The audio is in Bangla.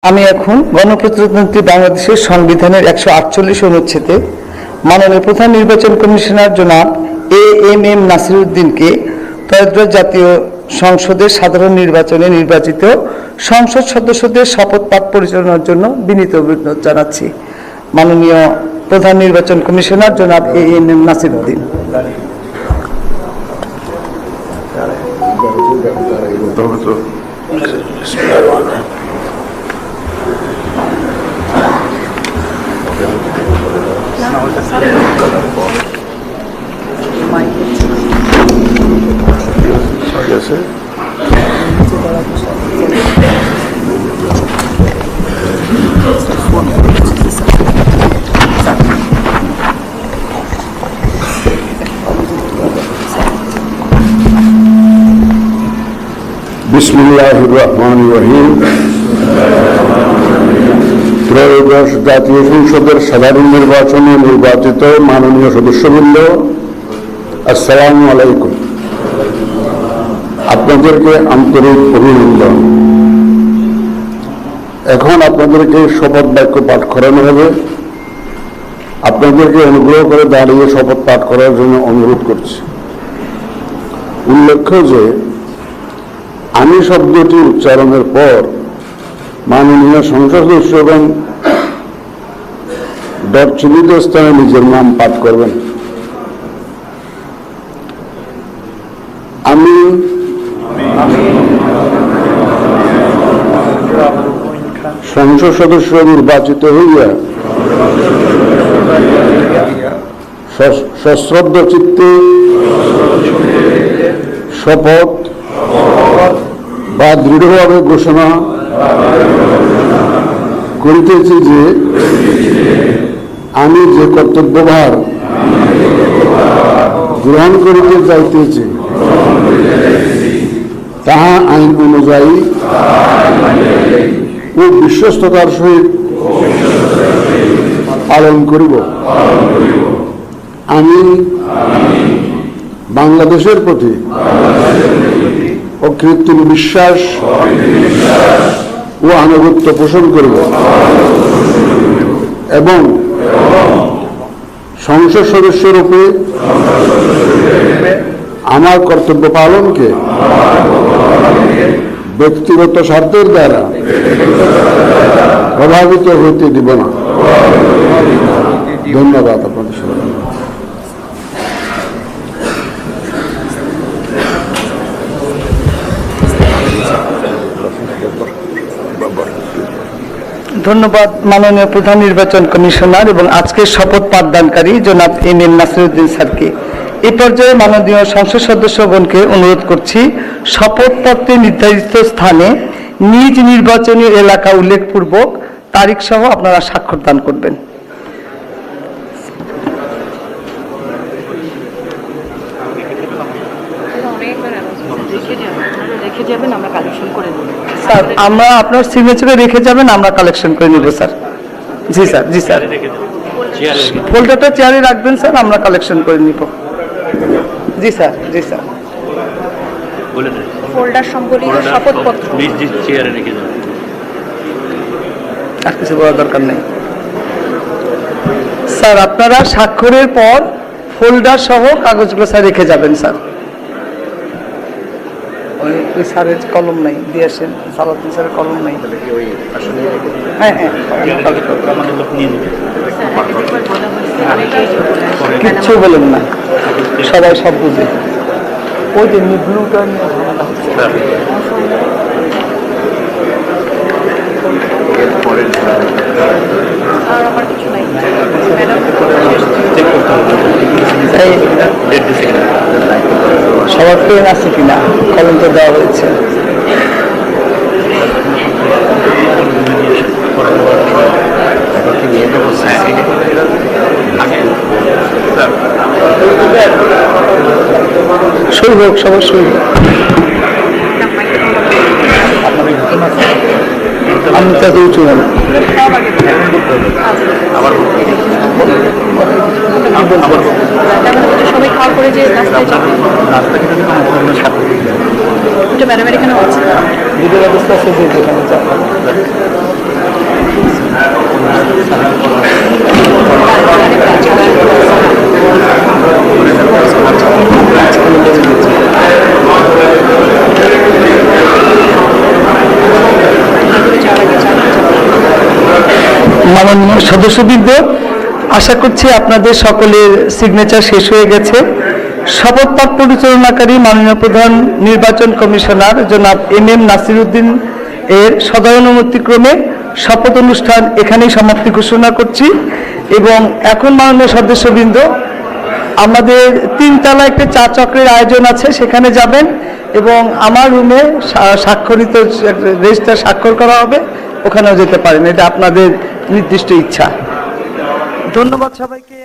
আমি এখন গণপ্রজাতন্ত্রী বাংলাদেশের সংবিধানের 148 অনুচ্ছেদে মাননীয় প্রধান নির্বাচন কমিশনার জনাব এএমএম নাসিরউদ্দিনকে ত্রয়োদশ জাতীয় সংসদের সাধারণ নির্বাচনে নির্বাচিত সংসদ সদস্যদের শপথ পাঠ পরিচালনার জন্য বিনীত অনুরোধ জানাচ্ছি। মাননীয় প্রধান নির্বাচন কমিশনার জনাব এএমএম নাসিরউদ্দিন। বিসমিল্লাহির রহমানির রহিম। ত্রয়োদশ জাতীয় সংসদের সাধারণ নির্বাচনে নির্বাচিত মাননীয় সদস্যবৃন্দ, আসসালামু আলাইকুম। আপনাদেরকে আন্তরিক অভিনন্দন। এখন আপনাদেরকে শপথ বাক্য পাঠ করানো হবে। আপনাদেরকে অনুগ্রহ করে দাঁড়িয়ে শপথ পাঠ করার জন্য অনুরোধ করছি। উল্লেখ্য যে আমি শব্দটি উচ্চারণের পর মাননীয় সংসদ সদস্যগণ চিহ্নিত স্থানে নিজের নাম পাঠ করবেন। আমি সংসদ সদস্য নির্বাচিত হইয়া সশ্রদ্ধ চিত্তে শপথ বা দৃঢ়ভাবে ঘোষণা করিতেছি যে আমি যে কর্তব্যভার গ্রহণ করিতে যাইতেছি তাহা আইন অনুযায়ী ও বিশ্বস্ততার সহিত পালন করিব। আমি বাংলাদেশের প্রতি অকৃত্রিম বিশ্বাস ও আনুগত্য পোষণ করিব এবং সংসদ সদস্য রূপে আমার কর্তব্য পালনকে ব্যক্তিগত স্বার্থের দ্বারা প্রভাবিত হইতে দিব না। ধন্যবাদ আপনাদের সবাই। ধন্যবাদ মাননীয় প্রধান নির্বাচন কমিশনার এবং আজকের শপথ পাঠদানকারী জনাব এএমএম নাসিরউদ্দিন স্যারকে। এই পর্যায়ে মাননীয় সংসদ সদস্যগণকে অনুরোধ করছি শপথপত্রে নির্ধারিত স্থানে নিজ নির্বাচনী এলাকা উল্লেখপূর্বক তারিখ সহ আপনারা স্বাক্ষর দান করবেন। স্যার আমরা আপনার সিগনেচারে রেখে যাবেন, আমরা কালেকশন করে নিব স্যার। জি স্যার, জি স্যার, ফোল্ডারটা চেয়ারে রাখবেন স্যার, আমরা কালেকশন করে নিব। জি স্যার, জি স্যার। ফোল্ডার সম্বলিত শপথপত্র চেয়ারে রেখে যাবেন, আর কিছু বলার দরকার নেই স্যার। আপনারা স্বাক্ষরের পর ফোল্ডার সহ কাগজগুলো স্যার রেখে যাবেন স্যার। ওই স্যারের কলম নাই, দিয়ে আসেন। সালাউদ্দিন স্যারের কলম নাই। হ্যাঁ হ্যাঁ, কিচ্ছু বলেন না, সবাই সব বুঝে। ওই যে ব্লুটা নিয়ে ঝামেলা হচ্ছে। সবার পেন আছে কিনা, কলম তো দেওয়া হয়েছে। সই হোক, সবার সই হোক। আমি তাতে উঁচু হবে। সবাই খাওয়া করে যে রাস্তায় যাবে, ম্যাডামের এখানেও আছে। ভিডিও ব্যবস্থা আছে যেখানে মাননীয় সদস্যবৃন্দ, আশা করছি আপনাদের সকলের সিগনেচার শেষ হয়ে গেছে। শপথ পাঠ পরিচালনাকারী মাননীয় প্রধান নির্বাচন কমিশনার জনাব MM নাসিরউদ্দিন এর সদয়ানুমতিক্রমে শপথ অনুষ্ঠান এখানেই সমাপ্তি ঘোষণা করছি। এবং এখন মাননীয় সদস্যবৃন্দ, আমাদের 3 তলা একটা চা চক্রের আয়োজন আছে, সেখানে যাবেন এবং আমার রুমে স্বাক্ষরিত রেজিস্টার স্বাক্ষর করা হবে, ওখানেও যেতে পারেন। এটা আপনাদের নির্দিষ্ট ইচ্ছা। ধন্যবাদ সবাইকে।